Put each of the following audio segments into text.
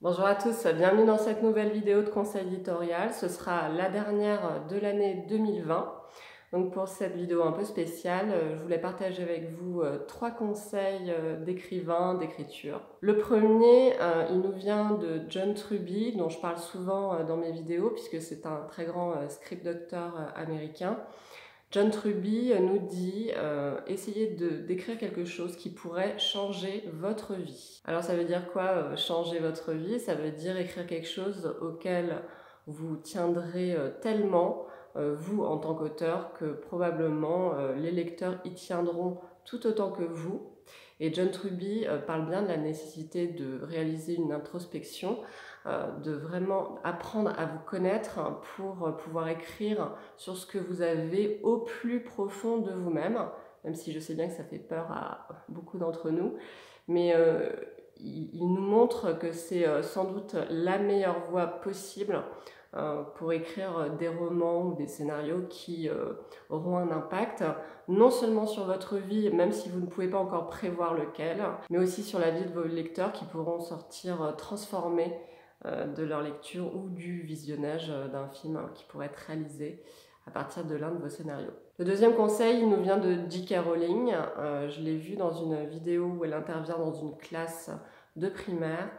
Bonjour à tous, bienvenue dans cette nouvelle vidéo de conseil éditorial. Ce sera la dernière de l'année 2020. Donc pour cette vidéo un peu spéciale, je voulais partager avec vous trois conseils d'écrivain, d'écriture. Le premier, il nous vient de John Truby, dont je parle souvent dans mes vidéos, puisque c'est un très grand script doctor américain. John Truby nous dit essayez d'écrire quelque chose qui pourrait changer votre vie. Alors ça veut dire quoi changer votre vie? Ça veut dire écrire quelque chose auquel vous tiendrez tellement, vous en tant qu'auteur, que probablement les lecteurs y tiendront tout autant que vous. Et John Truby parle bien de la nécessité de réaliser une introspection, de vraiment apprendre à vous connaître pour pouvoir écrire sur ce que vous avez au plus profond de vous-même, même si je sais bien que ça fait peur à beaucoup d'entre nous, mais il nous montre que c'est sans doute la meilleure voie possible pour écrire des romans ou des scénarios qui auront un impact, non seulement sur votre vie, même si vous ne pouvez pas encore prévoir lequel, mais aussi sur la vie de vos lecteurs qui pourront sortir transformés de leur lecture ou du visionnage d'un film qui pourrait être réalisé à partir de l'un de vos scénarios. Le deuxième conseil, il nous vient de J.K. Rowling. Je l'ai vu dans une vidéo où elle intervient dans une classe de primaire.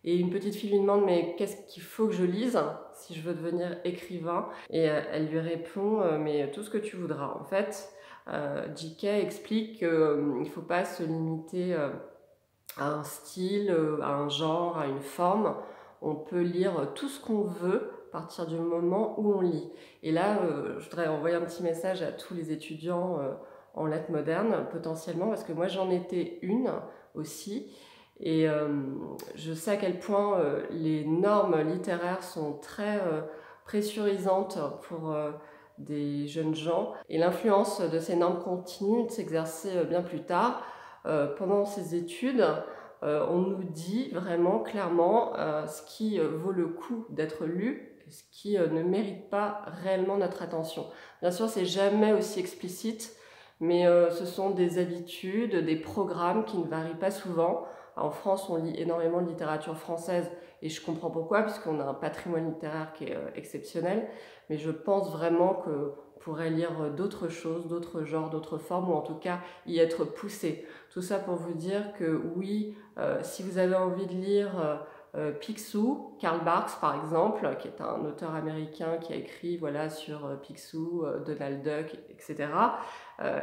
Et une petite fille lui demande « mais qu'est-ce qu'il faut que je lise si je veux devenir écrivain ?» Et elle lui répond « mais tout ce que tu voudras ». En fait, J.K. explique qu'il ne faut pas se limiter à un style, à un genre, à une forme. On peut lire tout ce qu'on veut à partir du moment où on lit. Et là, je voudrais envoyer un petit message à tous les étudiants en lettres modernes, potentiellement, parce que moi j'en étais une aussi. Et je sais à quel point les normes littéraires sont très pressurisantes pour des jeunes gens. Et l'influence de ces normes continue de s'exercer bien plus tard. Pendant ces études, on nous dit vraiment clairement ce qui vaut le coup d'être lu et ce qui ne mérite pas réellement notre attention. Bien sûr, c'est jamais aussi explicite, mais ce sont des habitudes, des programmes qui ne varient pas souvent. En France, on lit énormément de littérature française et je comprends pourquoi, puisqu'on a un patrimoine littéraire qui est exceptionnel, mais je pense vraiment qu'on pourrait lire d'autres choses, d'autres genres, d'autres formes, ou en tout cas y être poussé. Tout ça pour vous dire que oui, si vous avez envie de lire Picsou, Karl Barks par exemple, qui est un auteur américain qui a écrit voilà, sur Picsou, Donald Duck, etc.,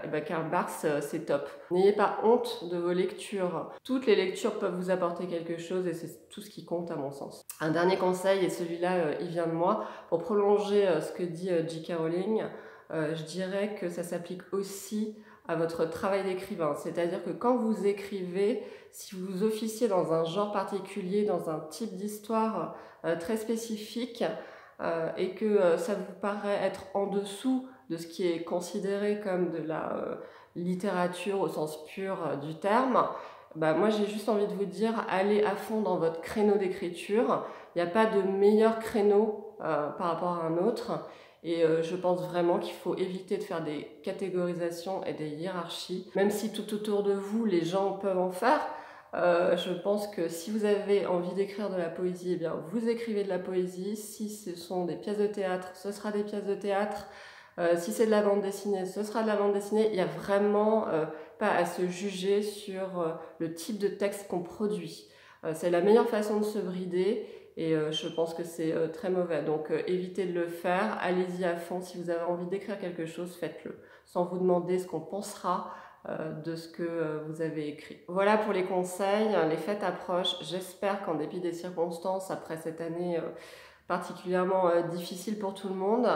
et ben Karl Barks, c'est top. N'ayez pas honte de vos lectures. Toutes les lectures peuvent vous apporter quelque chose et c'est tout ce qui compte à mon sens. Un dernier conseil, et celui-là, il vient de moi, pour prolonger ce que dit J.K. Rowling, je dirais que ça s'applique aussi à votre travail d'écrivain. C'est-à-dire que quand vous écrivez, si vous officiez dans un genre particulier, dans un type d'histoire très spécifique, et que ça vous paraît être en dessous de ce qui est considéré comme de la littérature au sens pur du terme, bah moi j'ai juste envie de vous dire, allez à fond dans votre créneau d'écriture. Il n'y a pas de meilleur créneau par rapport à un autre. Et je pense vraiment qu'il faut éviter de faire des catégorisations et des hiérarchies. Même si tout autour de vous, les gens peuvent en faire, je pense que si vous avez envie d'écrire de la poésie, eh bien vous écrivez de la poésie. Si ce sont des pièces de théâtre, ce sera des pièces de théâtre. Si c'est de la bande dessinée, ce sera de la bande dessinée. Il n'y a vraiment pas à se juger sur le type de texte qu'on produit. C'est la meilleure façon de se brider. Et je pense que c'est très mauvais. Donc évitez de le faire, allez-y à fond. Si vous avez envie d'écrire quelque chose, faites-le, sans vous demander ce qu'on pensera de ce que vous avez écrit. Voilà pour les conseils. Les fêtes approchent. J'espère qu'en dépit des circonstances, après cette année particulièrement difficile pour tout le monde,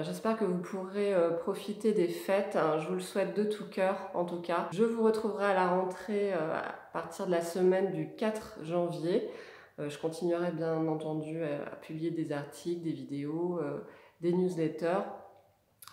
j'espère que vous pourrez profiter des fêtes. Je vous le souhaite de tout cœur en tout cas. Je vous retrouverai à la rentrée à partir de la semaine du 4 janvier. Je continuerai bien entendu à publier des articles, des vidéos, des newsletters,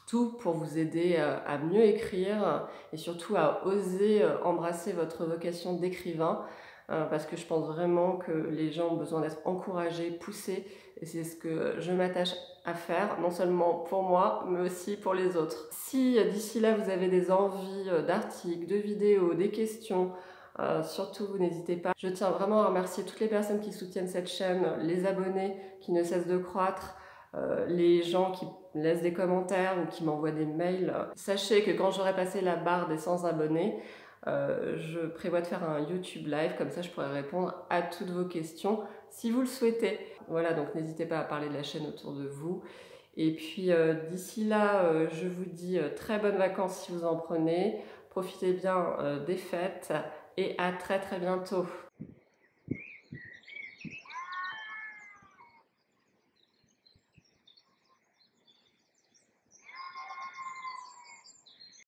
tout pour vous aider à mieux écrire et surtout à oser embrasser votre vocation d'écrivain, parce que je pense vraiment que les gens ont besoin d'être encouragés, poussés, et c'est ce que je m'attache à faire, non seulement pour moi, mais aussi pour les autres. Si d'ici là vous avez des envies d'articles, de vidéos, des questions, Surtout, n'hésitez pas. Je tiens vraiment à remercier toutes les personnes qui soutiennent cette chaîne, les abonnés qui ne cessent de croître, les gens qui laissent des commentaires ou qui m'envoient des mails. Sachez que quand j'aurai passé la barre des 100 abonnés, je prévois de faire un YouTube live, comme ça je pourrai répondre à toutes vos questions si vous le souhaitez. Voilà, donc n'hésitez pas à parler de la chaîne autour de vous. Et puis d'ici là, je vous dis très bonnes vacances si vous en prenez. Profitez bien des fêtes et à très très bientôt.